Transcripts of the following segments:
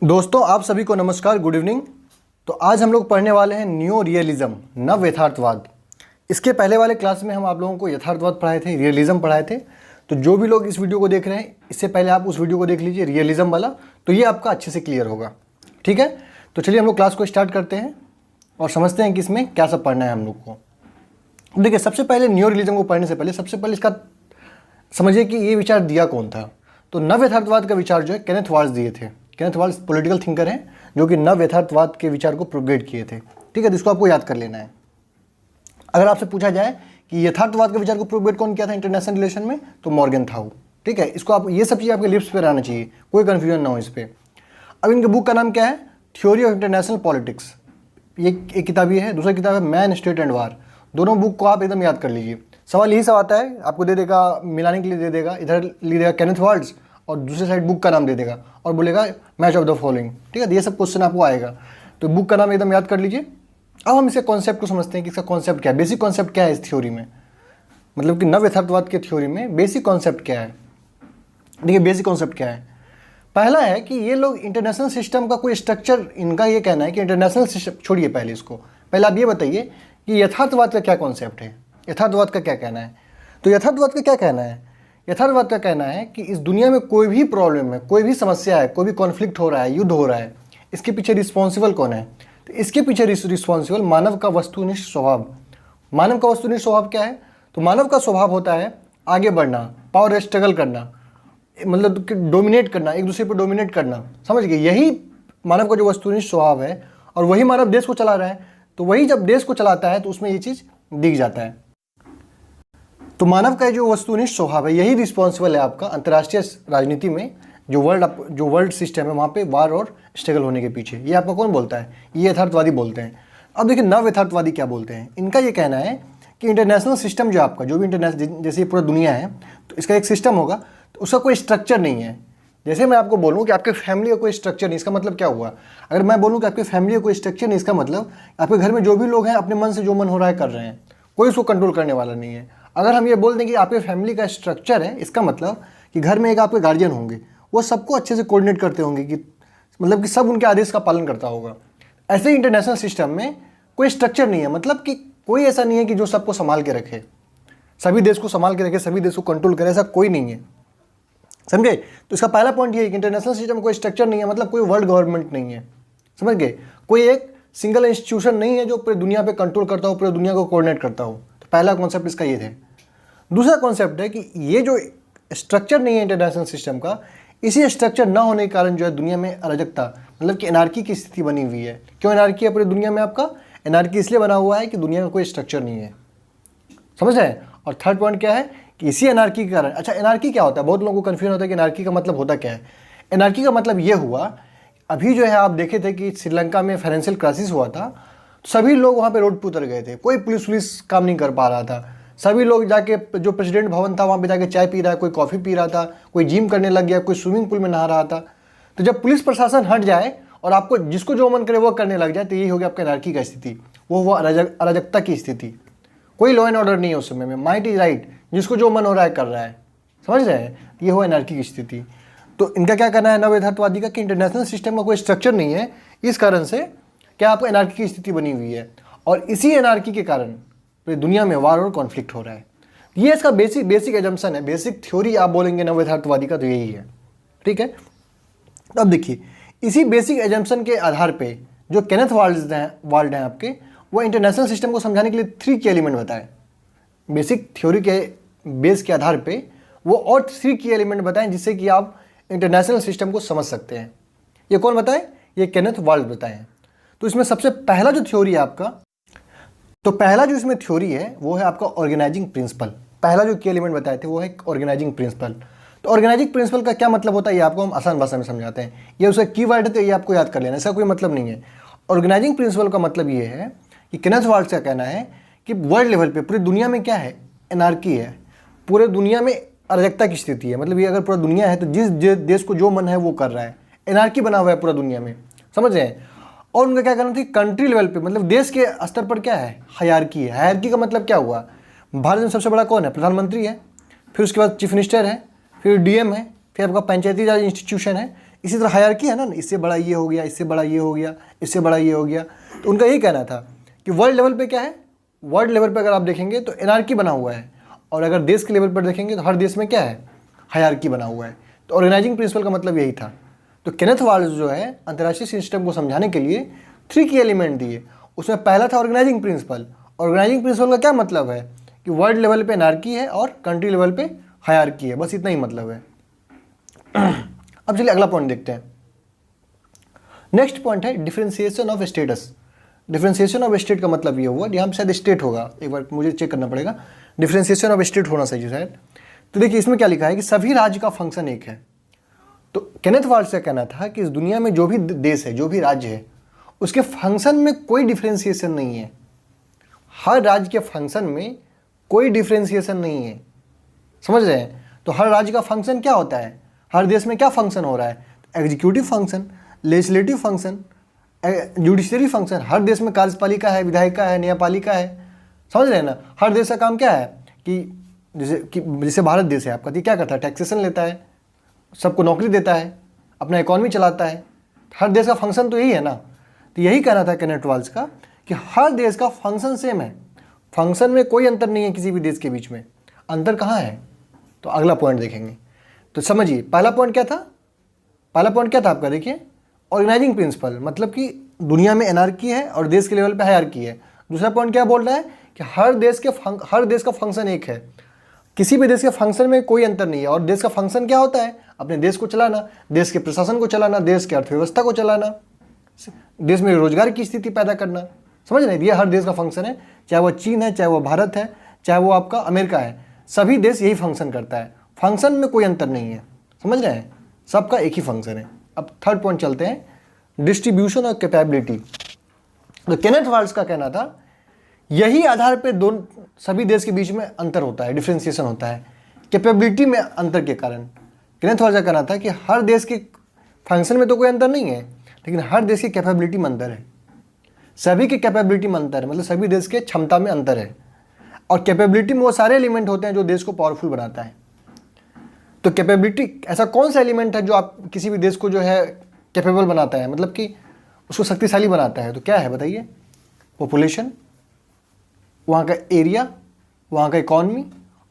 दोस्तों आप सभी को नमस्कार, गुड इवनिंग। तो आज हम लोग पढ़ने वाले हैं न्यू रियलिज्म, नव यथार्थवाद। इसके पहले वाले क्लास में हम आप लोगों को यथार्थवाद पढ़ाए थे, रियलिज्म पढ़ाए थे। तो जो भी लोग इस वीडियो को देख रहे हैं, इससे पहले आप उस वीडियो को देख लीजिए रियलिज्म वाला, तो ये आपका अच्छे से क्लियर होगा। ठीक है, तो चलिए हम लोग क्लास को स्टार्ट करते हैं और समझते हैं कि इसमें क्या सब पढ़ना है हम लोग को। देखिए, सबसे पहले न्यू रियलिज्म को पढ़ने से पहले सबसे पहले इसका समझिए कि ये विचार दिया कौन था। तो नव यथार्थवाद का विचार जो है केनेथ वाल्स दिए थे। केनेथ वाल्स पॉलिटिकल थिंकर हैं जो कि नव यथार्थवाद के विचार को प्रोपेगेट किए थे। ठीक है, तो इसको आपको याद कर लेना है। अगर आपसे पूछा जाए कि यथार्थवाद के विचार को प्रोपेगेट कौन किया था इंटरनेशनल रिलेशन में, तो मॉर्गन था वो। ठीक है, इसको आप ये सब चीज़ आपके लिप्स पे रहना चाहिए, कोई कन्फ्यूजन ना हो इस पर। अब इनके बुक का नाम क्या है? Theory of international politics. ये एक किताब ये है, दूसरी किताब है मैन, स्टेट एंड वार। दोनों बुक को आप एकदम याद कर लीजिए। सवाल यही सब आता है, आपको दे देगा, मिलाने के लिए दे देगा, इधर लिख देगा केनेथ वाल्स और दूसरी साइड बुक का नाम दे देगा और बोलेगा मैच ऑफ द फॉलोइंग। ठीक है, तो ये सब क्वेश्चन आपको आएगा, तो बुक का नाम एकदम याद कर लीजिए। अब हम इसके कॉन्सेप्ट को समझते हैं कि इसका कॉन्सेप्ट क्या है, बेसिक कॉन्सेप्ट क्या है इस थ्योरी में, मतलब कि नव यथार्थवाद के थ्योरी में बेसिक कॉन्सेप्ट क्या है। देखिए, बेसिक कॉन्सेप्ट क्या है। पहला है कि ये लोग इंटरनेशनल सिस्टम का कोई स्ट्रक्चर, इनका ये कहना है कि इंटरनेशनल सिस्टम छोड़िए, पहले इसको पहले आप ये बताइए कि यथार्थवाद का क्या कॉन्सेप्ट है, यथार्थवाद का क्या कहना है। तो यथार्थवाद का क्या कहना है? यथार्थवाद का कहना है कि इस दुनिया में कोई भी प्रॉब्लम है, कोई भी समस्या है, कोई भी कॉन्फ्लिक्ट हो रहा है, युद्ध हो रहा है, इसके पीछे रिस्पॉन्सिबल कौन है? तो इसके पीछे रिस्पॉन्सिबल मानव का वस्तुनिष्ठ स्वभाव। मानव का वस्तुनिष्ठ स्वभाव क्या है? तो मानव का स्वभाव होता है आगे बढ़ना, पावर स्ट्रगल करना, मतलब कि डोमिनेट करना, एक दूसरे पर डोमिनेट करना। समझ गए, यही मानव का जो वस्तुनिष्ठ स्वभाव है और वही मानव देश को चला रहा है। तो वही जब देश को चलाता है तो उसमें ये चीज़ दिख जाता है। तो मानव का जो वस्तुनिष्ठ स्वभाव है यही रिस्पॉन्सिबल है आपका अंतर्राष्ट्रीय राजनीति में, जो वर्ल्ड सिस्टम है वहाँ पे वार और स्ट्रगल होने के पीछे। ये आपका कौन बोलता है? ये यथार्थवादी बोलते हैं। अब देखिए, नव यथार्थवादी क्या बोलते हैं। इनका ये कहना है कि इंटरनेशनल सिस्टम जो आपका, जो भी इंटरनेशनल, जैसे पूरा दुनिया है तो इसका एक सिस्टम होगा, तो उसका कोई स्ट्रक्चर नहीं है। जैसे मैं आपको बोलूँ कि आपके फैमिली का कोई स्ट्रक्चर नहीं, इसका मतलब क्या हुआ? अगर मैं बोलूँ कि आपकी फैमिली का कोई स्ट्रक्चर नहीं, इसका मतलब आपके घर में जो भी लोग हैं अपने मन से जो मन हो रहा है कर रहे हैं, कोई उसको कंट्रोल करने वाला नहीं है। अगर हम ये बोल दें कि आपके फैमिली का स्ट्रक्चर है, इसका मतलब कि घर में एक आपके गार्जियन होंगे, वो सबको अच्छे से कोऑर्डिनेट करते होंगे, कि मतलब कि सब उनके आदेश का पालन करता होगा। ऐसे ही इंटरनेशनल सिस्टम में कोई स्ट्रक्चर नहीं है, मतलब कि कोई ऐसा नहीं है कि जो सबको संभाल के रखे, सभी देश को संभाल के रखे, सभी देश को कंट्रोल करे, ऐसा कोई नहीं है। समझे? तो इसका पहला पॉइंट ये है कि इंटरनेशनल सिस्टम में कोई स्ट्रक्चर नहीं है, मतलब कोई वर्ल्ड गवर्नमेंट नहीं है। समझ गए? कोई एक सिंगल इंस्टीट्यूशन नहीं है जो पूरी दुनिया पे कंट्रोल करता हो, पूरी दुनिया को कोऑर्डिनेट करता हो। तो पहला कॉन्सेप्ट इसका ये है। दूसरा कॉन्सेप्ट है कि ये जो स्ट्रक्चर नहीं है इंटरनेशनल सिस्टम का, इसी स्ट्रक्चर ना होने के कारण जो है दुनिया में अराजकता, मतलब कि एनार्की की स्थिति बनी हुई है। क्यों एनार्की है पूरी दुनिया में? आपका एनार्की इसलिए बना हुआ है कि दुनिया में कोई स्ट्रक्चर नहीं है। समझ रहे हैं? और थर्ड पॉइंट क्या है कि इसी एनार्की के कारण, अच्छा एनार्की क्या होता है? बहुत लोगों को कन्फ्यूजन होता है कि एनार्की का मतलब होता क्या है। एनार्की का मतलब ये हुआ, अभी जो है आप देखे थे कि श्रीलंका में फाइनेंशियल क्राइसिस हुआ था, सभी लोग वहाँ पे रोड पर उतर गए थे, कोई पुलिस काम नहीं कर पा रहा था। सभी लोग जाके, जो प्रेसिडेंट भवन था वहाँ पे जाके चाय पी रहा है, कोई कॉफ़ी पी रहा था, कोई जिम करने लग गया, कोई स्विमिंग पूल में नहा रहा था। तो जब पुलिस प्रशासन हट जाए और आपको जिसको जो मन करे वो करने लग जाए, तो यही हो गया आपका एनार्की का स्थिति, वो अराजकता की स्थिति। कोई लॉ एंड ऑर्डर नहीं है उस समय में, माइट इज राइट, जिसको जो मन हो रहा है कर रहा है। समझ रहे हैं? ये हो एनार्की की स्थिति। तो इनका क्या कहना है नव यथार्थवादी का कि इंटरनेशनल सिस्टम का कोई स्ट्रक्चर नहीं है, इस कारण से क्या आपको एनार्की की स्थिति बनी हुई है, और इसी एनार्की के कारण पूरी दुनिया में वार और कॉन्फ्लिक्ट हो रहा है। ये इसका बेसिक एजम्पशन है, बेसिक थ्योरी आप बोलेंगे नव यथार्थवादी का तो यही है। ठीक है, अब देखिए, इसी बेसिक एजम्पशन के आधार पे जो केनेथ वाल्स हैं आपके, वो इंटरनेशनल सिस्टम को समझाने के लिए 3 की एलिमेंट बताए। बेसिक थ्योरी के बेस के आधार पे वो और 3 की एलिमेंट बताएं जिससे कि आप इंटरनेशनल सिस्टम को समझ सकते हैं। ये कौन बताए? ये केनेथ वाल्स बताए हैं। तो इसमें सबसे पहला जो थ्योरी है आपका, तो पहला जो इसमें थ्योरी है वो है आपका ऑर्गेनाइजिंग प्रिंसिपल। पहला जो की एलिमेंट बताए थे वो है ऑर्गेनाइजिंग प्रिंसिपल। तो ऑर्गेनाइजिंग प्रिंसिपल का क्या मतलब होता है ये आपको हम आसान भाषा में समझाते हैं। ये उसका कीवर्ड है तो ये आपको याद कर लेना, इसका कोई मतलब नहीं है। ऑर्गेनाइजिंग प्रिंसिपल का मतलब ये है कि केनेथ वाल्स का कहना है कि वर्ल्ड लेवल पे पूरी दुनिया में क्या है? एनार्की है, पूरे दुनिया में अराजकता की स्थिति है। मतलब ये अगर पूरा दुनिया है तो जिस देश को जो मन है वो कर रहा है, एनार्की बना हुआ है पूरा दुनिया में। समझ रहे हैं? और उनका क्या कहना था? कंट्री लेवल पे, मतलब देश के स्तर पर क्या है? हायरार्की है। हायरार्की का मतलब क्या हुआ? भारत में सबसे बड़ा कौन है? प्रधानमंत्री है, फिर उसके बाद चीफ मिनिस्टर है, फिर डीएम है, फिर आपका पंचायती राज इंस्टीट्यूशन है, इसी तरह हायरार्की है ना, इससे बड़ा ये हो गया, इससे बड़ा ये हो गया, इससे बड़ा ये हो गया। तो उनका यही कहना था कि वर्ल्ड लेवल पे क्या है, वर्ल्ड लेवल पे अगर आप देखेंगे तो एनार्की बना हुआ है, और अगर देश के लेवल पर देखेंगे तो हर देश में क्या है, हायरार्की बना हुआ है। तो ऑर्गेनाइजिंग प्रिंसिपल का मतलब यही था। तो केनेथ वाल्स जो है अंतर्राष्ट्रीय सिस्टम को समझाने के लिए 3 की एलिमेंट दिए। उसमें पहला था ऑर्गेनाइजिंग प्रिंसिपल। ऑर्गेनाइजिंग प्रिंसिपल का क्या मतलब है कि वर्ल्ड लेवल पे एनार्की है और कंट्री लेवल पे हायरार्की है, बस इतना ही मतलब है। अब चलिए अगला पॉइंट देखते हैं। नेक्स्ट पॉइंट है differentiation of status. Differentiation of state का मतलब ये हुआ, यहाँ पे शायद स्टेट होगा, एक बार मुझे चेक करना पड़ेगा, डिफरेंशिएशन ऑफ स्टेट होना चाहिए शायद। तो देखिए इसमें क्या लिखा है कि सभी राज्य का फंक्शन एक है। तो केनेथ वाल्स का कहना था कि इस दुनिया में जो भी देश है, जो भी राज्य है, उसके फंक्शन में कोई डिफरेंशिएशन नहीं है। हर राज्य के फंक्शन में कोई डिफरेंशिएशन नहीं है, समझ रहे हैं। तो हर राज्य का फंक्शन क्या होता है, हर देश में क्या फंक्शन हो रहा है, executive function, legislative function, judiciary function. हर देश में कार्यपालिका है, विधायिका है, न्यायपालिका है, समझ रहे हैं ना। हर देश का काम क्या है कि जैसे भारत देश है आपका, तो क्या करता है, टैक्सेशन लेता है, सबको नौकरी देता है, अपना इकॉनमी चलाता है। हर देश का फंक्शन तो यही है ना। तो यही कहना था केनेथ वाल्स का कि हर देश का फंक्शन सेम है, फंक्शन में कोई अंतर नहीं है किसी भी देश के बीच में। अंतर कहाँ है, तो अगला पॉइंट देखेंगे। तो समझिए पहला पॉइंट क्या था, पहला पॉइंट क्या था आपका, देखिए ऑर्गेनाइजिंग प्रिंसिपल, मतलब कि दुनिया में एनार्की है और देश के लेवल पे हायरार्की है। दूसरा पॉइंट क्या बोल रहा है कि हर देश का फंक्शन एक है, किसी भी देश के फंक्शन में कोई अंतर नहीं है। और देश का फंक्शन क्या होता है, अपने देश को चलाना, देश के प्रशासन को चलाना, देश की अर्थव्यवस्था को चलाना, देश में रोजगार की स्थिति पैदा करना, समझ रहे हैं। ये हर देश का फंक्शन है, चाहे वो चीन है, चाहे वो भारत है, चाहे वो आपका अमेरिका है, सभी देश यही फंक्शन करता है। फंक्शन में कोई अंतर नहीं है, समझ रहे हैं, सबका एक ही फंक्शन है। अब थर्ड पॉइंट चलते हैं, डिस्ट्रीब्यूशन और कैपेबिलिटी। तो केनेथ वाल्स का कहना था यही आधार पे दोनों सभी देश के बीच में अंतर होता है, डिफरेंशिएशन होता है कैपेबिलिटी में अंतर के कारण। केनेथ वाल्स का कहना था कि हर देश के फंक्शन में तो कोई अंतर नहीं है, लेकिन हर देश की कैपेबिलिटी में अंतर है, सभी की कैपेबिलिटी में अंतर है, मतलब सभी देश के क्षमता में अंतर है। और कैपेबिलिटी में वो सारे एलिमेंट होते हैं जो देश को पावरफुल बनाता है। तो कैपेबिलिटी ऐसा कौन सा एलिमेंट है जो आप किसी भी देश को जो है कैपेबल बनाता है, मतलब कि उसको शक्तिशाली बनाता है, तो क्या है बताइए, पॉपुलेशन, वहाँ का एरिया, वहाँ का इकॉनमी,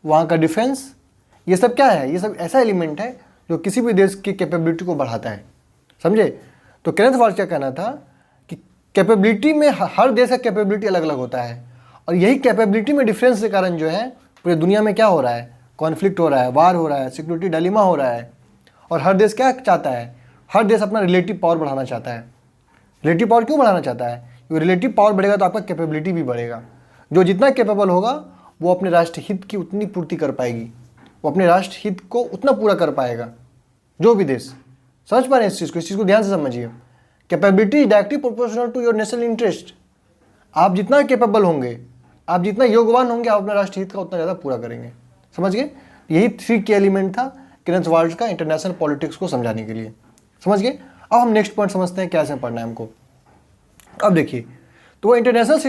वहाँ का डिफेंस, ये सब क्या है, ये सब ऐसा एलिमेंट है जो किसी भी देश की कैपेबिलिटी को बढ़ाता है, समझे। तो केनेथ वाल्स क्या कहना था कि कैपेबिलिटी में हर देश का कैपेबिलिटी अलग अलग होता है, और यही कैपेबिलिटी में डिफरेंस के कारण जो है पूरी दुनिया में क्या हो रहा है, कॉन्फ्लिक्ट हो रहा है, वार हो रहा है, सिक्योरिटी डायलेमा हो रहा है। और हर देश क्या चाहता है, हर देश अपना रिलेटिव पावर बढ़ाना चाहता है। रिलेटिव पावर क्यों बढ़ाना चाहता है, क्योंकि रिलेटिव पावर बढ़ेगा तो आपका कैपेबिलिटी भी बढ़ेगा। जो जितना कैपेबल होगा वो अपने राष्ट्र हित की उतनी पूर्ति कर पाएगी, वो अपने राष्ट्र हित को उतना पूरा कर पाएगा, जो भी देश। समझ पा रहे हैं इस चीज़ को ध्यान से समझिए। Capability is directly proportional to your national interest. आप जितना कैपेबल होंगे, आप जितना योगवान होंगे, आप अपने राष्ट्र हित का उतना ज़्यादा पूरा करेंगे, समझ गए। यही 3 की एलिमेंट था केनेथ वाल्स का इंटरनेशनल पॉलिटिक्स को समझाने के लिए, समझ गए। अब हम नेक्स्ट पॉइंट समझते हैं कैसे पढ़ना है हमको। अब देखिए, तो वो इंटरनेशनल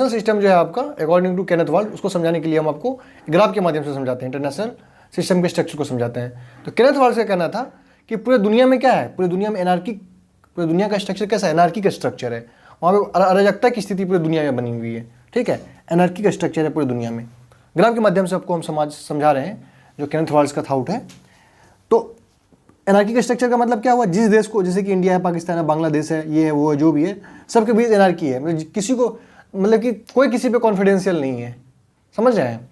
सिस्टम जो है आपका अकॉर्डिंग टू केनेथ वाल्स, उसको समझाने के लिए हम आपको ग्राफ के माध्यम से समझाते हैं, इंटरनेशनल सिस्टम के स्ट्रक्चर को समझाते हैं। तो केनेथ वाल्स का कहना था कि पूरे दुनिया में क्या है, पूरी दुनिया में एनार्की, पूरी दुनिया का स्ट्रक्चर कैसा है, एनार्की का स्ट्रक्चर है। वहाँ पर अराजकता की स्थिति पूरी दुनिया में बनी हुई है, ठीक है, एनार्की का स्ट्रक्चर है पूरी दुनिया में। ग्राफ के माध्यम से आपको हम समझा रहे हैं जो केनेथ वाल्स का थाउट है। तो एनार्की का स्ट्रक्चर का मतलब क्या हुआ, जिस देश को, जैसे कि इंडिया है, पाकिस्तान है, बांग्लादेश है, ये है वो है, जो भी है, सबके बीच एनार्की है, मतलब किसी को, मतलब कि कोई किसी पे कॉन्फिडेंशियल नहीं है, समझ रहे हैं।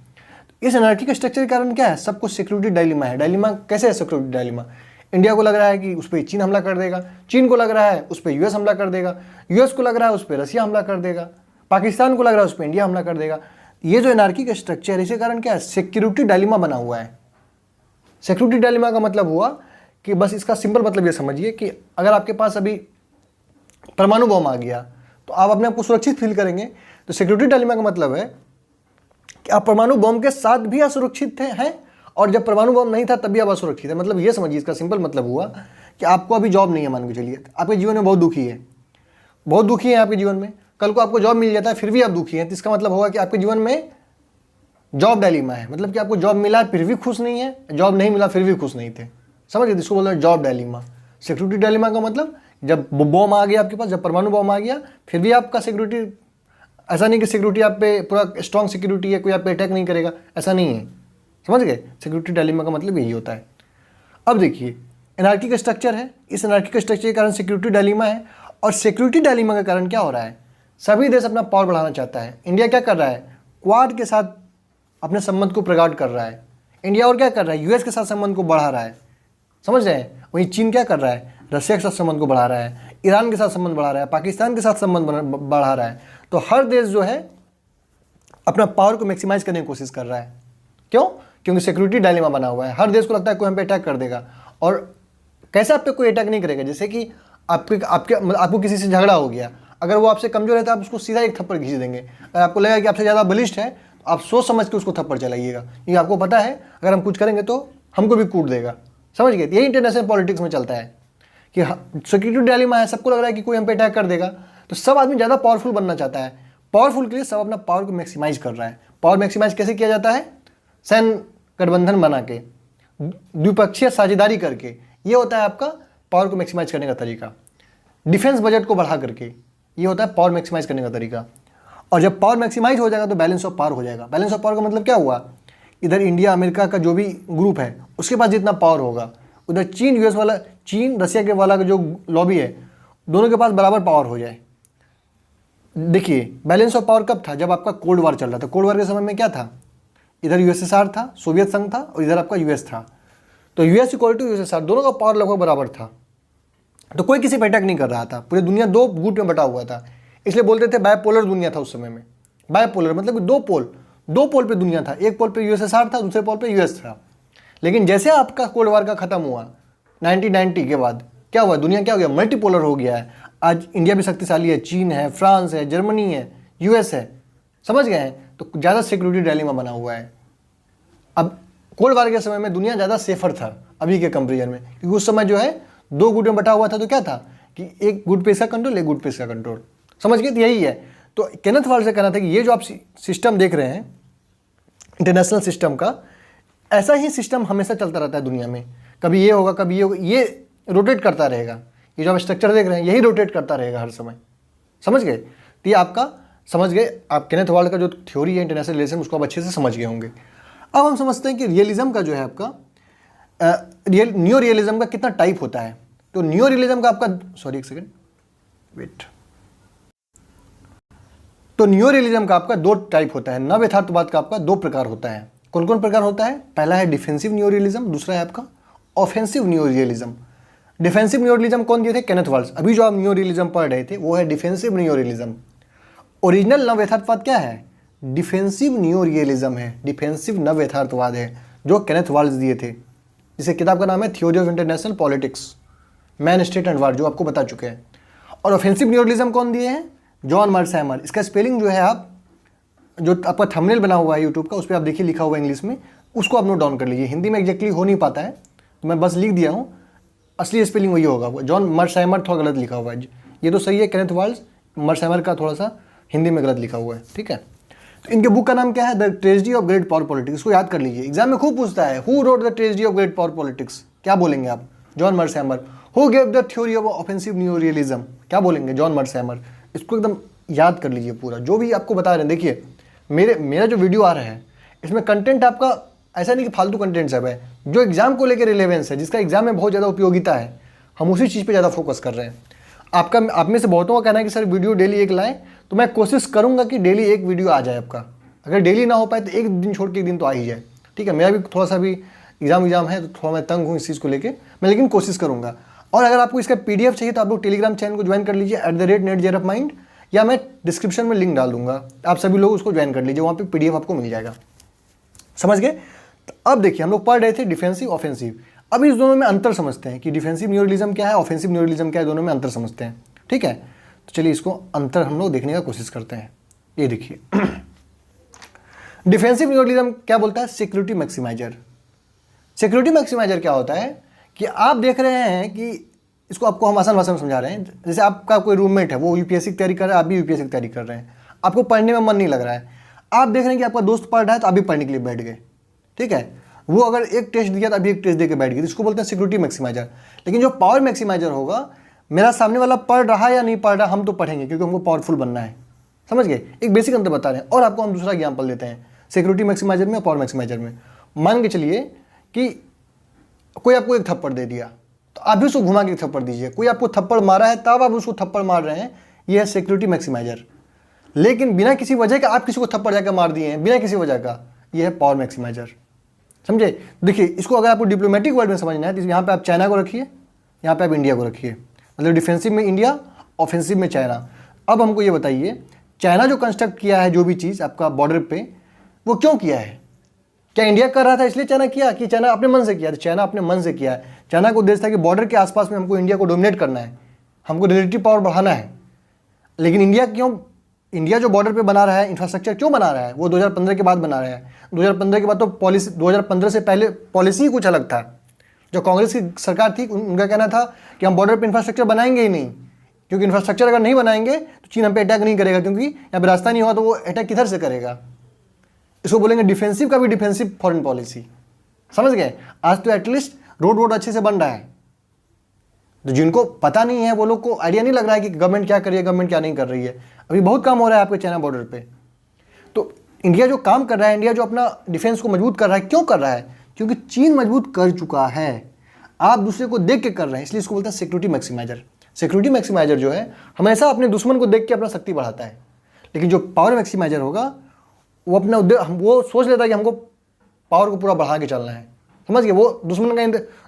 इस एनार्की के स्ट्रक्चर के कारण क्या है, सब कुछ सिक्योरिटी डायलेमा है। डायलेमा कैसे है सिक्योरिटी डायलेमा, इंडिया को लग रहा है कि उस पर चीन हमला कर देगा, चीन को लग रहा है उस पर यूएस हमला कर देगा, यूएस को लग रहा है उस पर रसिया हमला कर देगा, पाकिस्तान को लग रहा है उस पर इंडिया हमला कर देगा। ये जो एनार्की का स्ट्रक्चर है, इसके कारण क्या है, सिक्योरिटी डायलेमा बना हुआ है। सिक्योरिटी डायलेमा का मतलब हुआ कि बस इसका सिंपल मतलब ये समझिए कि अगर आपके पास अभी परमाणु बम आ गया तो आप अपने आप को सुरक्षित फील करेंगे। तो सिक्योरिटी डायलेमा का मतलब है कि आप परमाणु बम के साथ भी असुरक्षित हैं, और जब परमाणु बम नहीं था तब भी आप असुरक्षित है। मतलब ये समझिए, इसका सिंपल मतलब हुआ कि आपको अभी जॉब नहीं है, मान के चलिए आपके जीवन में बहुत दुखी है, बहुत दुखी है आपके जीवन में, कल को आपको जॉब मिल जाता है फिर भी आप दुखी हैं, तो इसका मतलब होगा कि आपके जीवन में जॉब डायलेमा है। मतलब कि आपको जॉब मिला फिर भी खुश नहीं है, जॉब नहीं मिला फिर भी खुश नहीं थे, समझ गए, इसको बोल रहे हैं जॉब डायलेमा। सिक्योरिटी डायलेमा का मतलब जब बॉम्ब आ गया आपके पास, जब परमाणु बॉम्ब आ गया, फिर भी आपका सिक्योरिटी, ऐसा नहीं कि सिक्योरिटी आप पे पूरा स्ट्रॉन्ग सिक्योरिटी है, कोई आप पे अटैक नहीं करेगा, ऐसा नहीं है। समझ गए? सिक्योरिटी डायलेमा का मतलब यही होता है। अब देखिए, एनार्की का स्ट्रक्चर है, इस एनार्की के स्ट्रक्चर के कारण सिक्योरिटी डायलेमा है। और सिक्योरिटी डायलेमा के कारण क्या हो रहा है, सभी देश अपना पावर बढ़ाना चाहता है। इंडिया क्या कर रहा है, क्वाड के साथ अपने संबंध को प्रगाढ़ कर रहा है इंडिया, और क्या कर रहा है, यूएस के साथ संबंध को बढ़ा रहा है। समझ रहे हैं? वहीं चीन क्या कर रहा है, रशिया के साथ संबंध को बढ़ा रहा है, ईरान के साथ संबंध बढ़ा रहा है, पाकिस्तान के साथ संबंध बढ़ा रहा है। तो हर देश जो है अपना पावर को मैक्सिमाइज करने की कोशिश कर रहा है। क्यों? क्योंकि सिक्योरिटी डायलेमा बना हुआ है। हर देश को लगता है कोई हम पे अटैक कर देगा, और कैसे आप पे कोई अटैक नहीं करेगा, जैसे कि आपको किसी से झगड़ा हो गया, अगर वो आपसे कमजोर है तो आप उसको सीधा एक थप्पड़ खींच देंगे। अगर आपको लगेगा कि आपसे ज़्यादा बलिष्ठ है तो आप सोच समझ के उसको थप्पड़ चलाइएगा, क्योंकि आपको पता है अगर हम कुछ करेंगे तो हमको भी कूट देगा। समझ गए? यही इंटरनेशनल पॉलिटिक्स में चलता है कि सिक्योरिटी डायलेमा है, सबको लग रहा है कि कोई हम पे अटैक कर देगा, तो सब आदमी ज़्यादा पावरफुल बनना चाहता है। पावरफुल के लिए सब अपना पावर को मैक्सिमाइज कर रहा है। पावर मैक्सिमाइज कैसे किया जाता है? सैन्य गठबंधन बना के, द्विपक्षीय साझेदारी करके, ये होता है आपका पावर को मैक्सिमाइज करने का तरीका। डिफेंस बजट को बढ़ा करके, ये होता है पावर मैक्सिमाइज करने का तरीका। और जब पावर मैक्सिमाइज हो जाएगा तो बैलेंस ऑफ पावर हो जाएगा। बैलेंस ऑफ पावर का मतलब क्या हुआ, इधर इंडिया अमेरिका का जो भी ग्रुप है उसके पास जितना पावर होगा, उधर चीन यूएस वाला, चीन रशिया के वाला का जो लॉबी है, दोनों के पास बराबर पावर हो जाए। देखिए, बैलेंस ऑफ पावर कब था, जब आपका कोल्ड वार चल रहा था। कोल्ड वार के समय में क्या था, इधर यूएसएसआर था, सोवियत संघ था, और इधर आपका यूएस था। तो यूएस इक्वल टू यूएसएसआर, दोनों का पावर लगभग बराबर था। तो कोई किसी पर अटैक नहीं कर रहा था, पूरी दुनिया दो गुट में बटा हुआ था। इसलिए बोलते थे बायपोलर दुनिया था उस समय में। बायपोलर मतलब दो पोल पे दुनिया था, एक पोल पे यूएसएसआर था, दूसरे पोल पे यूएस था। लेकिन जैसे आपका कोल्ड वार का खत्म हुआ 1990 के बाद, क्या हुआ, दुनिया क्या हो गया, मल्टीपोलर हो गया है। आज इंडिया भी शक्तिशाली है, चीन है, फ्रांस है, जर्मनी है, यूएस है। समझ गए हैं? तो ज़्यादा सिक्योरिटी डायलेमा बना हुआ है। अब कोल्ड वार के समय में दुनिया ज़्यादा सेफर था अभी के कंपेरिजन में, क्योंकि उस समय जो है दो गुट में बटा हुआ था। तो क्या था कि एक गुट पे इसका कंट्रोल, एक गुट पे इसका कंट्रोल। समझ गए? तो यही है। तो केनेथ वाल्ड से कहना था कि ये जो आप सिस्टम देख रहे हैं इंटरनेशनल सिस्टम का, ऐसा ही सिस्टम हमेशा चलता रहता है दुनिया में। कभी ये होगा, कभी ये होगा, ये रोटेट करता रहेगा। ये जो आप स्ट्रक्चर देख रहे हैं यही रोटेट करता रहेगा हर समय। समझ गए? तो ये आपका समझ गए, आप केनेथ वाल्ड का जो थ्योरी है इंटरनेशनल रिलेशन, उसको आप अच्छे से समझ गए होंगे। अब हम समझते हैं कि रियलिज्म का जो है आपका न्यू रियलिज्म का कितना टाइप होता है। तो न्यू रियलिज्म का आपका, सॉरी एक सेकेंड वेट, तो न्यू रियलिज्म का आपका दो टाइप होता है। नव यथार्थवाद का आपका दो प्रकार होता है। कौन कौन प्रकार होता है? पहला है डिफेंसिव न्यू रियलिज्म, दूसरा है आपका offensive new realism. Defensive new realism कौन दिए थे? Kenneth walled. अभी जो आप न्यू रियलिज्म पढ़ रहे थे वो है डिफेंसिव न्यू रियलिज्म। ओरिजिनल नव यथार्थवाद क्या है? डिफेंसिव न्यू रियलिज्म है, डिफेंसिव नव यथार्थवाद है, जो केनेथ वाल्ड दिए थे। जिसे किताब का नाम है theory of international politics, man state and वार, जो आपको बता चुके हैं। और ऑफेंसिव न्यू रियलिज्म कौन दिए हैं? जॉन मर्सहैमर। इसका स्पेलिंग जो है, आप जो आपका थंबनेल बना हुआ है यूट्यूब का, उस पर आप देखिए लिखा हुआ है इंग्लिश में, उसको आप नोट डाउन कर लीजिए। हिंदी में एग्जैक्टली हो नहीं पाता है तो मैं बस लिख दिया हूँ, असली स्पेलिंग वही होगा। जॉन मर्सहैमर थोड़ा गलत लिखा हुआ है, ये तो सही है केनेथ वाल्ड, मर्सहैमर का थोड़ा सा हिंदी में गलत लिखा हुआ है। ठीक है, तो इनके बुक का नाम क्या है? The tragedy of great power politics. इसको याद कर लीजिए, एग्जाम में खूब पूछता है, who wrote the tragedy of great power politics? क्या बोलेंगे आप? John Mearsheimer. Who gave the theory of offensive new realism? क्या बोलेंगे? John Mearsheimer. इसको एकदम याद कर लीजिए पूरा, जो भी आपको बता रहे हैं। देखिए मेरा जो वीडियो आ रहा है इसमें कंटेंट आपका ऐसा नहीं कि फालतू कंटेंट सब है, जो एग्जाम को लेकर रिलेवेंस है, जिसका एग्जाम में बहुत ज़्यादा उपयोगिता है, हम उसी चीज़ पे ज़्यादा फोकस कर रहे हैं। आप में से बहुतों का कहना है कि सर वीडियो डेली एक लाएं, तो मैं कोशिश करूँगा कि डेली एक वीडियो आ जाए आपका। अगर डेली ना हो पाए तो एक दिन छोड़ के एक दिन तो आ ही जाए। ठीक है, मेरा भी थोड़ा सा भी एग्जाम है तो थोड़ा मैं तंग हूँ इस चीज़ को लेकर, मैं लेकिन कोशिश करूँगा। और अगर आपको इसका PDF चाहिए तो आप लोग टेलीग्राम चैनल को ज्वाइन कर लीजिए @netjarofmind, या मैं डिस्क्रिप्शन में लिंक डाल दूंगा, आप सभी लोग उसको ज्वाइन कर लीजिए, वहाँ पे PDF आपको मिल जाएगा। समझ गए? तो अब देखिए हम लोग पढ़ रहे थे डिफेंसिव ऑफेंसिव। अब इस दोनों में अंतर समझते हैं कि डिफेंसिव न्यू रियलिज्म क्या है, ऑफेंसिव न्यू रियलिज्म क्या है, दोनों में अंतर समझते हैं। ठीक है, तो चलिए इसको अंतर हम लोग देखने का कोशिश करते हैं। ये देखिए डिफेंसिव न्यू रियलिज्म क्या बोलता है? Security maximiser. सिक्योरिटी मैक्सिमाइजर क्या होता है कि आप देख रहे हैं कि इसको आपको हम आसान भाषा में समझा रहे हैं। जैसे आपका कोई रूममेट है, वो UPSC की तैयारी कर रहा है, आप भी UPSC की तैयारी कर रहे हैं, आपको पढ़ने में मन नहीं लग रहा है, आप देख रहे हैं कि आपका दोस्त पढ़ रहा है तो आप भी पढ़ने के लिए बैठ गए। ठीक है, वो अगर एक टेस्ट दिया तो अभी एक टेस्ट दे के बैठ गई, तो इसको बोलते हैं सिक्योरिटी मैक्सिमाइजर। लेकिन जो पावर मैक्सिमाइजर होगा, मेरा सामने वाला पढ़ रहा है या नहीं पढ़ रहा, हम तो पढ़ेंगे क्योंकि हमको पावरफुल बनना है। समझ गए? एक बेसिक अंतर बता रहे हैं। और आपको हम दूसरा एग्जाम्पल देते हैं सिक्योरिटी मैक्सिमाइजर में और पावर मैक्सिमाइजर में। मान के चलिए कि कोई आपको एक थप्पड़ दे दिया, तो आप भी उसको घुमा के थप्पड़ दीजिए। कोई आपको थप्पड़ मारा है तब आप उसको थप्पड़ मार रहे हैं, यह है सिक्योरिटी मैक्सिमाइजर। लेकिन बिना किसी वजह का आप किसी को थप्पड़ जाकर मार दिए हैं, बिना किसी वजह का, यह है पावर मैक्सिमाइजर। समझे? देखिए, इसको अगर आपको डिप्लोमेटिक वर्ड में समझना है तो यहाँ पे आप चाइना को रखिए, यहाँ पे आप इंडिया को रखिए। मतलब डिफेंसिव में इंडिया, ऑफेंसिव में चाइना। अब हमको ये बताइए, चाइना जो कंस्ट्रक्ट किया है जो भी चीज़ आपका बॉर्डर पे, वो क्यों किया है? क्या इंडिया कर रहा था इसलिए चाइना किया, कि चाइना अपने मन से किया? तो चाइना अपने मन से किया है। चाइना को उद्देश्य था कि बॉर्डर के आसपास में हमको इंडिया को डोमिनेट करना है, हमको रिलेटिव पावर बढ़ाना है। लेकिन इंडिया जो बॉर्डर पे बना रहा है, इंफ्रास्ट्रक्चर क्यों बना रहा है? वो 2015 के बाद बना रहा है। 2015 के बाद तो पॉलिसी, 2015 से पहले पॉलिसी ही कुछ अलग था। जो कांग्रेस की सरकार थी उनका कहना था कि हम बॉर्डर पे इंफ्रास्ट्रक्चर बनाएंगे ही नहीं, क्योंकि इंफ्रास्ट्रक्चर अगर नहीं बनाएंगे तो चीन हम पे अटैक नहीं करेगा, क्योंकि यहाँ पे रास्ता नहीं हुआ तो वो अटैक किधर से करेगा। इसको बोलेंगे डिफेंसिव का भी डिफेंसिव फॉरेन पॉलिसी। समझ गए? आज तो एटलीस्ट रोड अच्छे से बन रहा है, तो जिनको पता नहीं है वो लोग को आइडिया नहीं लग रहा है कि गवर्नमेंट क्या कर रही है, गवर्नमेंट क्या नहीं कर रही है। अभी बहुत काम हो रहा है आपके चाइना बॉर्डर पे। तो इंडिया जो काम कर रहा है, इंडिया जो अपना डिफेंस को मजबूत कर रहा है, क्यों कर रहा है? क्योंकि चीन मजबूत कर चुका है, आप दूसरे को देख के कर रहे हैं, इसलिए इसको बोलते हैं सिक्योरिटी मैक्सिमाइजर। सिक्योरिटी मैक्सिमाइजर जो है हमेशा अपने दुश्मन को देख के अपना शक्ति बढ़ाता है। लेकिन जो पावर मैक्सिमाइजर होगा, वो अपना वो सोच लेता है कि हमको पावर को पूरा बढ़ा के चलना है। समझ गए? वो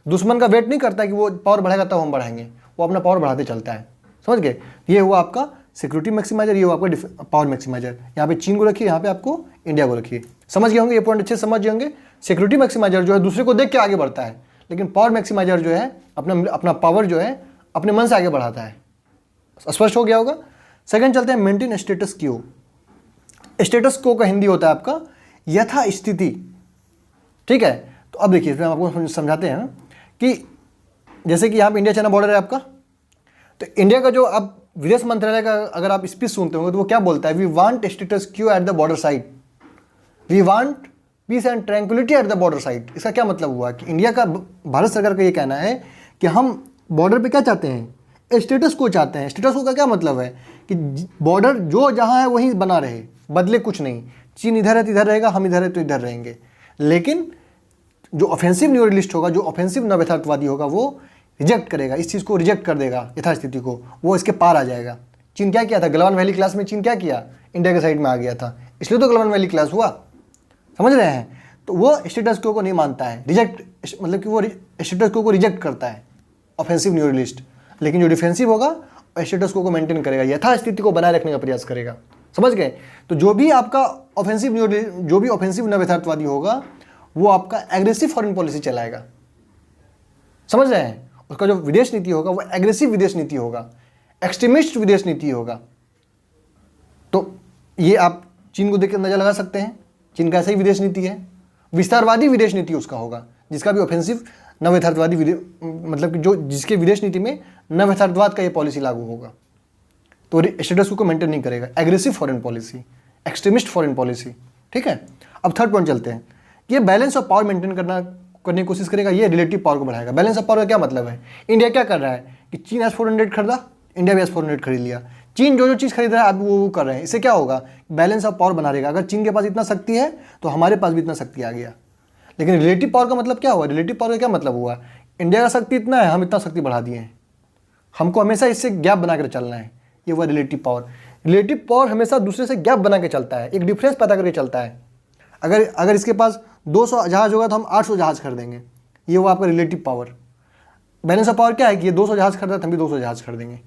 दुश्मन का वेट नहीं करता है कि वो पावर बढ़ाएगा तब हम बढ़ाएंगे, वो अपना पावर बढ़ाते चलता है। समझ गए? ये हुआ आपका सिक्योरिटी मैक्सिमाइजर, ये हुआ आपका पावर मैक्सिमाइजर। यहाँ पे चीन को रखिए, यहाँ पे आपको इंडिया को रखिए। समझ गए होंगे? ये पॉइंट अच्छे से समझ गए होंगे। सिक्योरिटी मैक्सिमाइजर जो है दूसरे को देख के आगे बढ़ता है, लेकिन पावर मैक्सिमाइजर जो है अपना पावर जो है अपने मन से आगे बढ़ाता है। स्पष्ट हो गया होगा? सेकंड चलते हैं maintain status Q. Status Q का हिंदी होता है आपका यथा स्थिति। ठीक है? तो अब देखिए, इसमें हम आपको समझाते हैं कि जैसे कि यहाँ पे इंडिया चाइना बॉर्डर है आपका, तो इंडिया का जो अब विदेश मंत्रालय का अगर आप स्पीच सुनते होंगे तो वो क्या बोलता है? We want status quo at the border side, we want peace and tranquility at the border side. इसका क्या मतलब हुआ कि इंडिया का, भारत सरकार का ये कहना है कि हम बॉर्डर पे क्या चाहते हैं? स्टेटस को चाहते हैं। स्टेटस को का क्या मतलब है कि बॉर्डर जो जहाँ है वहीं बना रहे, बदले कुछ नहीं। चीन इधर है तो इधर रहेगा, हम इधर है तो इधर रहेंगे। लेकिन जो ऑफेंसिव न्यू रियलिस्ट होगा, जो ऑफेंसिव नव यथार्थवादी होगा, वो रिजेक्ट करेगा, इस चीज़ को रिजेक्ट कर देगा, यथास्थिति को, वो इसके पार आ जाएगा। चीन क्या किया था? गलवान वैली क्लास में चीन क्या किया? इंडिया के साइड में आ गया था, इसलिए तो गलवान वैली क्लास हुआ। समझ रहे हैं? तो वो स्टेटस को नहीं मानता है, रिजेक्ट, मतलब कि वो स्टेटस को रिजेक्ट करता है, ऑफेंसिव न्यू रियलिस्ट। लेकिन जो डिफेंसिव होगा स्टेटस को मेंटेन करेगा, यथास्थिति को बनाए रखने का प्रयास करेगा। समझ गए? तो जो भी आपका ऑफेंसिव नव यथार्थवादी होगा, वो आपका एग्रेसिव फॉरेन पॉलिसी चलाएगा। समझ रहे हैं? उसका जो विदेश नीति होगा वो एग्रेसिव विदेश नीति होगा, एक्सट्रीमिस्ट विदेश नीति होगा। तो ये आप चीन को देख के अंदाजा लगा सकते हैं, चीन का ऐसा ही विदेश नीति है। विस्तारवादी विदेश नीति उसका होगा, जिसका भी ऑफेंसिव नव यथार्थवादी मतलब कि जो जिसके विदेश नीति में नव यथार्थवाद का ये पॉलिसी लागू होगा, तो स्टेटस को मेंटेन नहीं करेगा। Aggressive foreign policy, extremist foreign policy. ठीक है? अब थर्ड पॉइंट चलते हैं। ये बैलेंस ऑफ पावर मेंटेन करने की कोशिश करेगा, ये रिलेटिव पावर को बढ़ाएगा। बैलेंस ऑफ पावर का क्या मतलब है? इंडिया क्या कर रहा है कि चीन S-400 खरीदा, इंडिया भी S-400 खरीद लिया। चीन जो चीज़ खरीद रहा है अब वो कर रहे हैं। इससे क्या होगा? बैलेंस ऑफ पावर बना रहेगा। अगर चीन के पास इतना शक्ति है तो हमारे पास भी इतना शक्ति आ गया। लेकिन रिलेटिव पावर का मतलब क्या हुआ? रिलेटिव पावर का क्या मतलब हुआ? इंडिया का शक्ति इतना है, हम इतना शक्ति बढ़ा दिए हैं, हमको हमेशा इससे गैप बना कर चलना है। ये हुआ रिलेटिव पावर। रिलेटिव पावर हमेशा दूसरे से गैप बना के चलता है, एक डिफरेंस पैदा करके चलता है। अगर इसके पास 200 जहाज़ होगा तो हम 800 जहाज़ खरीदेंगे, ये वो आपका relative power. Balance of power क्या है कि ये 200 जहाज़ खरीदा तो हम भी 200 जहाज़ खरीदेंगे।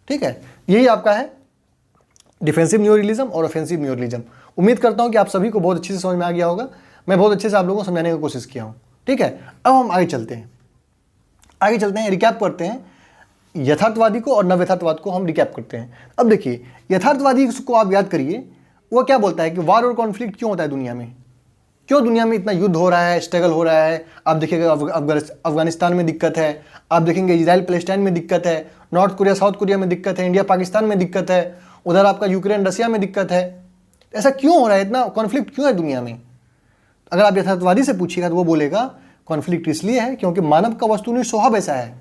ठीक है? यही आपका है डिफेंसिव न्यू रियलिज्म और ऑफेंसिव न्यू रियलिज्म। उम्मीद करता हूँ कि आप सभी को बहुत अच्छे से समझ में आ गया होगा। मैं बहुत अच्छे से आप लोगों को समझाने की कोशिश किया हूँ। ठीक है? अब हम आगे चलते हैं, रिकैप करते हैं यथार्थवादी को और नव यथार्थवाद को हम रिकैप करते हैं। अब देखिए, यथार्थवादी को आप याद करिए, वो क्या बोलता है कि वार और कॉन्फ्लिक्ट क्यों होता है दुनिया में, क्यों दुनिया में इतना युद्ध हो रहा है, स्ट्रगल हो रहा है। आप देखिएगा अफगानिस्तान में दिक्कत है, आप देखेंगे इजराइल पैलेस्टाइन में दिक्कत है, नॉर्थ कोरिया साउथ कोरिया में दिक्कत है, इंडिया पाकिस्तान में दिक्कत है, उधर आपका यूक्रेन रसिया में दिक्कत है। ऐसा क्यों हो रहा है? इतना कॉन्फ्लिक्ट क्यों है दुनिया में? अगर आप यथार्थवादी से पूछिएगा तो वो बोलेगा कॉन्फ्लिक्ट इसलिए है क्योंकि मानव का वस्तुनिष्ठ स्वभाव ऐसा है,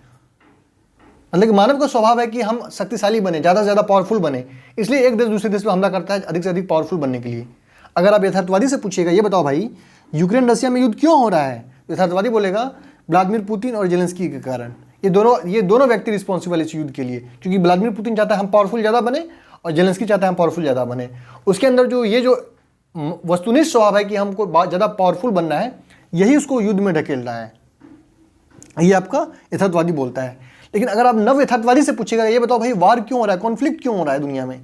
मतलब कि मानव का स्वभाव है कि हम शक्तिशाली बने, ज़्यादा से ज़्यादा पावरफुल बने, इसलिए एक देश दूसरे देश पर हमला करता है अधिक से अधिक पावरफुल बनने के लिए। अगर आप यथार्थवादी से पूछिएगा ये बताओ भाई यूक्रेन रशिया में युद्ध क्यों हो रहा है, यथार्थवादी बोलेगा व्लादिमीर पुतिन और जेलेंस्की के कारण। ये दोनों व्यक्ति रिस्पॉन्सिबल इस युद्ध के लिए, क्योंकि व्लादिमीर पुतिन चाहता है हम पावरफुल ज़्यादा बने और जेलेंस्की चाहता है हम पावरफुल ज़्यादा बने। उसके अंदर जो वस्तुनिष्ठ स्वभाव है कि हमको ज़्यादा पावरफुल बनना है, यही उसको युद्ध में ढकेल रहा है, ये आपका यथार्थवादी बोलता है। लेकिन अगर आप नव यथार्थवादी से पूछेगा ये बताओ भाई वार क्यों हो रहा है, कॉन्फ्लिक्ट क्यों हो रहा है दुनिया में,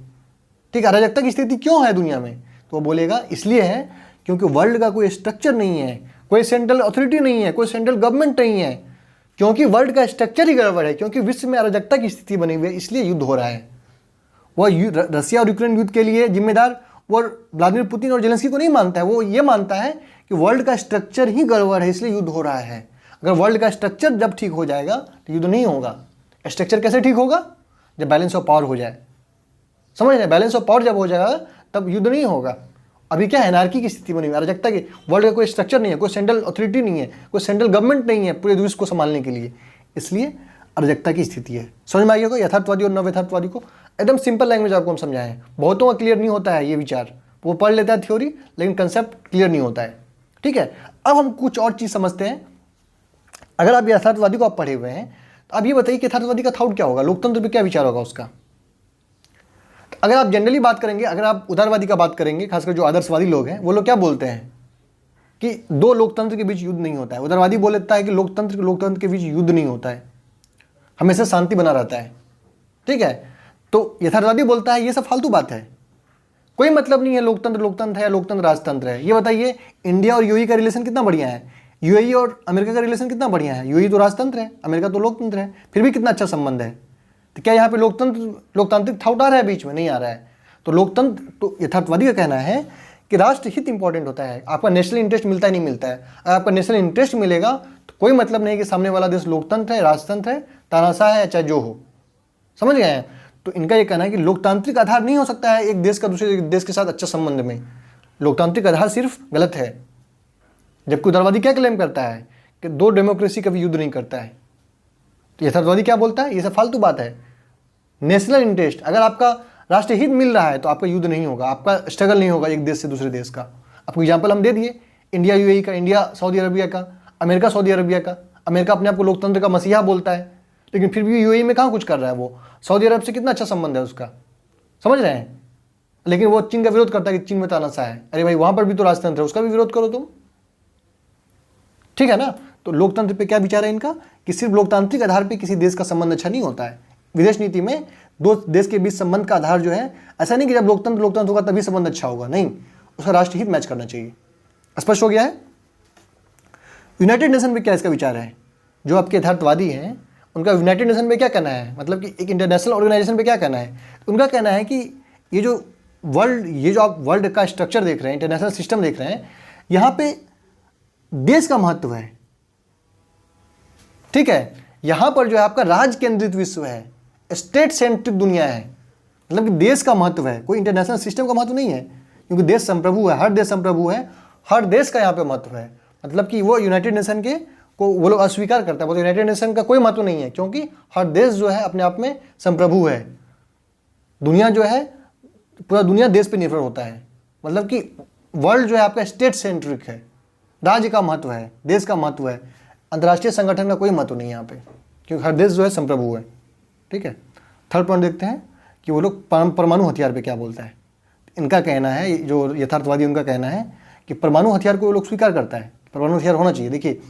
ठीक है, अराजकता की स्थिति क्यों है दुनिया में, तो वो बोलेगा इसलिए है क्योंकि वर्ल्ड का कोई स्ट्रक्चर नहीं है, कोई सेंट्रल अथॉरिटी नहीं है, कोई सेंट्रल गवर्नमेंट नहीं है, क्योंकि वर्ल्ड का स्ट्रक्चर ही गड़बड़ है, क्योंकि विश्व में अराजकता की स्थिति बनी हुई है, इसलिए युद्ध हो रहा है। वह रसिया और यूक्रेन युद्ध के लिए जिम्मेदार वो व्लादिमीर पुतिन और जेलेंस्की को नहीं मानता है, वो ये मानता है कि वर्ल्ड का स्ट्रक्चर ही गड़बड़ है इसलिए युद्ध हो रहा है। अगर वर्ल्ड का स्ट्रक्चर जब ठीक हो जाएगा तो युद्ध नहीं होगा। स्ट्रक्चर कैसे ठीक होगा, जब बैलेंस ऑफ पावर हो जाए, समझ रहे हैं, बैलेंस ऑफ पावर जब हो जाएगा तब युद्ध नहीं होगा। अभी क्या है, एनार्की की स्थिति बनी हुई है, अराजकता की, वर्ल्ड का कोई स्ट्रक्चर नहीं है, कोई सेंट्रल अथॉरिटी नहीं है, कोई सेंट्रल गवर्नमेंट नहीं है पूरे विश्व को संभालने के लिए, इसलिए अराजकता की स्थिति है। समझ में आ गया होगा यथार्थवादी और नव यथार्थवादी को, एकदम सिंपल लैंग्वेज आपको हम समझाएं। बहुतों का क्लियर नहीं होता है ये विचार, वो पढ़ लेता है थ्योरी लेकिन कंसेप्ट क्लियर नहीं होता है, ठीक है। अब हम कुछ और चीज़ समझते हैं। अगर आप यथार्थवादी को आप पढ़े हुए हैं तो आप ये बताइए कि यथार्थवादी का थॉट क्या होगा, लोकतंत्र पे क्या विचार होगा उसका। तो अगर आप जनरली बात करेंगे, अगर आप उदारवादी का बात करेंगे, खासकर जो आदर्शवादी लोग हैं वो लोग क्या बोलते हैं कि दो लोकतंत्र के बीच युद्ध नहीं होता है। उदारवादी बोलता है कि लोकतंत्र के बीच युद्ध नहीं होता है, हमेशा शांति बना रहता है, ठीक है। तो यथार्थवादी बोलता है ये सब फालतू बात है, कोई मतलब नहीं है लोकतंत्र है या लोकतंत्र राजतंत्र है। ये बताइए इंडिया और यूएई का रिलेशन कितना बढ़िया है, यूएई और अमेरिका का रिलेशन कितना बढ़िया है। यूएई तो राजतंत्र है, अमेरिका तो लोकतंत्र है, फिर भी कितना अच्छा संबंध है। तो क्या यहाँ पे लोकतांत्रिक थाउट आ रहा है बीच में, नहीं आ रहा है। तो लोकतंत्र, तो यथार्थवादी का कहना है कि राष्ट्र हित इंपॉर्टेंट होता है, आपका नेशनल इंटरेस्ट मिलता ही नहीं मिलता है। अगर आपका नेशनल इंटरेस्ट मिलेगा तो कोई मतलब नहीं कि सामने वाला देश लोकतंत्र है, राजतंत्र है, तानाशाह है, चाहे जो हो, समझ गए हैं। तो इनका ये कहना है कि लोकतांत्रिक आधार नहीं हो सकता है एक देश का दूसरे देश के साथ अच्छा संबंध में, लोकतांत्रिक आधार सिर्फ गलत है। जबकि उदारवादी क्या क्लेम करता है कि दो डेमोक्रेसी कभी युद्ध नहीं करता है। तो यथार्थवादी क्या बोलता है, ये सब फालतू बात है। नेशनल इंटरेस्ट, अगर आपका राष्ट्रीय हित मिल रहा है तो आपका युद्ध नहीं होगा, आपका स्ट्रगल नहीं होगा एक देश से दूसरे देश का। आपको एग्जाम्पल हम दे दिए, इंडिया यूएई का, इंडिया सऊदी अरबिया का, अमेरिका सऊदी अरबिया का। अमेरिका अपने आप को लोकतंत्र का मसीहा बोलता है, लेकिन फिर भी यूएई में कहाँ कुछ कर रहा है। वो सऊदी अरब से कितना अच्छा संबंध है उसका, समझ रहे हैं। लेकिन वो चीन का विरोध करता है कि चीन में तानाशाह है। अरे भाई वहाँ पर भी तो राजतंत्र है, उसका भी विरोध करो तुम, ठीक है ना। तो लोकतंत्र पे क्या विचार है इनका कि सिर्फ लोकतांत्रिक आधार पे किसी देश का संबंध अच्छा नहीं होता है। विदेश नीति में दो देश के बीच संबंध का आधार जो है, ऐसा नहीं कि जब लोकतंत्र होगा तभी संबंध अच्छा होगा, नहीं, उसका राष्ट्रीय हित मैच करना चाहिए। स्पष्ट हो गया है। यूनाइटेड नेशन पे क्या इसका विचार है, जो आपके यथार्थवादी हैं उनका यूनाइटेड नेशन पे क्या कहना है, मतलब कि एक इंटरनेशनल ऑर्गेनाइजेशन पे क्या कहना है। उनका कहना है कि ये जो आप वर्ल्ड का स्ट्रक्चर देख रहे हैं, इंटरनेशनल सिस्टम देख रहे हैं, यहाँ पे देश का महत्व है, ठीक है। यहाँ पर जो है आपका राज केंद्रित विश्व है, स्टेट सेंट्रिक दुनिया है, मतलब कि देश का महत्व है, कोई इंटरनेशनल सिस्टम का महत्व नहीं है, क्योंकि देश संप्रभु है, हर देश संप्रभु है, हर देश का यहाँ पे महत्व है। मतलब कि वो यूनाइटेड नेशन के को वो लोग अस्वीकार करता है, वो यूनाइटेड नेशन का कोई महत्व नहीं है, क्योंकि हर देश जो है अपने आप में संप्रभु है। दुनिया जो है, पूरा दुनिया देश पे निर्भर होता है, मतलब कि वर्ल्ड जो है आपका स्टेट सेंट्रिक है, राज्य का महत्व है, देश का महत्व है, अंतर्राष्ट्रीय संगठन का कोई महत्व नहीं है यहाँ पे, क्योंकि हर देश जो है संप्रभु है, ठीक है। थर्ड पॉइंट देखते हैं कि वो लोग परमाणु हथियार पे क्या बोलता है। इनका कहना है, जो यथार्थवादी उनका कहना है कि परमाणु हथियार को वो लोग स्वीकार करता है, परमाणु हथियार होना चाहिए। देखिए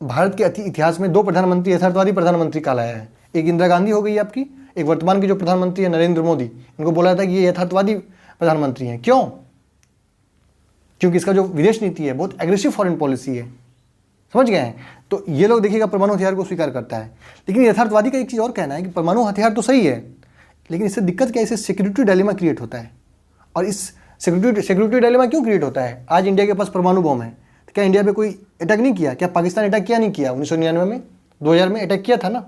भारत के इतिहास में दो प्रधानमंत्री यथार्थवादी प्रधानमंत्री कहलाया है, एक इंदिरा गांधी हो गई आपकी, एक वर्तमान के जो प्रधानमंत्री है नरेंद्र मोदी, इनको बोला था कि ये यथार्थवादी प्रधानमंत्री हैं। क्यों? क्योंकि इसका जो विदेश नीति है बहुत एग्रेसिव फॉरेन पॉलिसी है, समझ गए हैं। तो ये लोग देखिएगा परमाणु हथियार को स्वीकार करता है। लेकिन यथार्थवादी का एक चीज़ और कहना है कि परमाणु हथियार तो सही है, लेकिन इससे दिक्कत क्या है, इससे सिक्योरिटी डायलेमा क्रिएट होता है। और इस सिक्योरिटी डायलेमा क्यों क्रिएट होता है? आज इंडिया के पास परमाणु बम है, तो क्या इंडिया पे कोई अटैक नहीं किया? क्या पाकिस्तान अटैक किया नहीं किया? 1999 में, 2000 में अटैक किया था ना।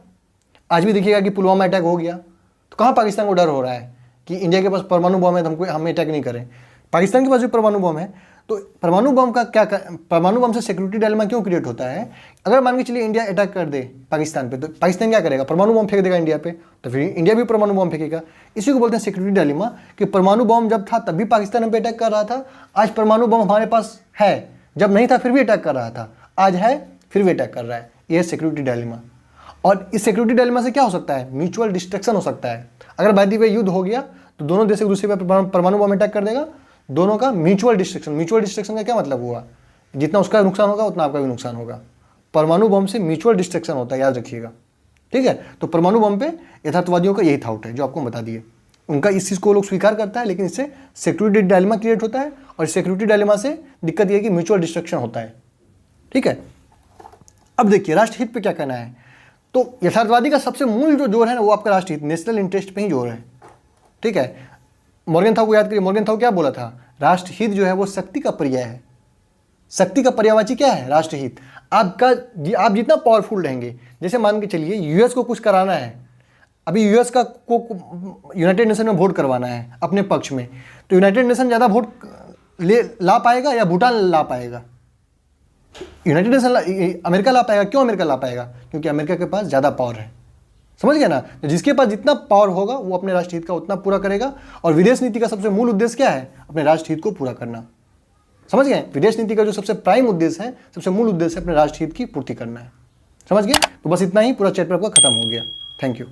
आज भी देखिएगा कि पुलवामा अटैक हो गया, तो कहाँ पाकिस्तान को डर हो रहा है कि इंडिया के पास परमाणु बम है तो हमें अटैक नहीं करें। पाकिस्तान के पास भी परमाणु बम है, तो परमाणु बम का क्या परमाणु बम से सिक्योरिटी डायलेमा क्यों क्रिएट होता है? अगर मान के चलिए इंडिया अटैक कर दे पाकिस्तान पे, तो पाकिस्तान क्या करेगा? परमाणु बम फेंक देगा इंडिया पे, तो फिर इंडिया भी परमाणु बम फेंकेगा। इसी को बोलते हैं सिक्योरिटी डायलेमा, कि परमाणु बम जब था तब भी पाकिस्तान हम पे अटैक कर रहा था, आज परमाणु बम हमारे पास है, जब नहीं था फिर भी अटैक कर रहा था, आज है फिर भी अटैक कर रहा है। ये है सिक्योरिटी डायलेमा। और इस सिक्योरिटी डायलेमा से क्या हो सकता है? म्यूचुअल डिस्ट्रक्शन हो सकता है। अगर बाय द वे युद्ध हो गया तो दोनों देश एक दूसरे पर परमाणु बम अटैक कर देगा, दोनों का म्यूचुअल डिस्ट्रक्शन। म्यूचुअल डिस्ट्रक्शन का क्या मतलब हुआ? जितना उसका नुकसान होगा उतना आपका भी नुकसान होगा। परमाणु बम से म्यूचुअल डिस्ट्रक्शन होता है, याद रखिएगा, ठीक है। तो परमाणु बम पे यथार्थवादियों का यही थाउट है जो आपको बता दिए। उनका इस चीज़ को लोग स्वीकार करता है, लेकिन इससे सिक्योरिटी डायलेमा क्रिएट होता है, और सिक्योरिटी डायलेमा से दिक्कत यह है कि म्यूचुअल डिस्ट्रक्शन होता है, ठीक है। अब देखिए राष्ट्रहित पे क्या कहना है। तो यथार्थवादी का सबसे मूल जो जोर है ना, वो आपका राष्ट्रहित, नेशनल इंटरेस्ट पे ही जोर है, ठीक है। मॉर्गनथाउ को याद करिए, मॉर्गनथाउ क्या बोला था? राष्ट्रहित जो है वो शक्ति का पर्याय है। शक्ति का पर्यायवाची क्या है? राष्ट्रहित। आप जितना पावरफुल रहेंगे, जैसे मान के चलिए यूएस को कुछ कराना है, अभी यूएस का को यूनाइटेड नेशन में वोट करवाना है अपने पक्ष में, तो यूनाइटेड नेशन ज़्यादा वोट ला पाएगा या भूटान ला पाएगा? यूनाइटेड नेशन अमेरिका ला पाएगा। क्यों अमेरिका ला पाएगा? क्योंकि अमेरिका के पास ज़्यादा पावर है, समझ गया ना। तो जिसके पास जितना पावर होगा वो अपने राष्ट्रहित का उतना पूरा करेगा। और विदेश नीति का सबसे मूल उद्देश्य क्या है? अपने राष्ट्रहित को पूरा करना, समझ गए। विदेश नीति का जो सबसे प्राइम उद्देश्य है, सबसे मूल उद्देश्य है अपने राष्ट्रहित की पूर्ति करना है, समझ गए। तो बस इतना ही, पूरा चैप्टर आपका खत्म हो गया। Thank you.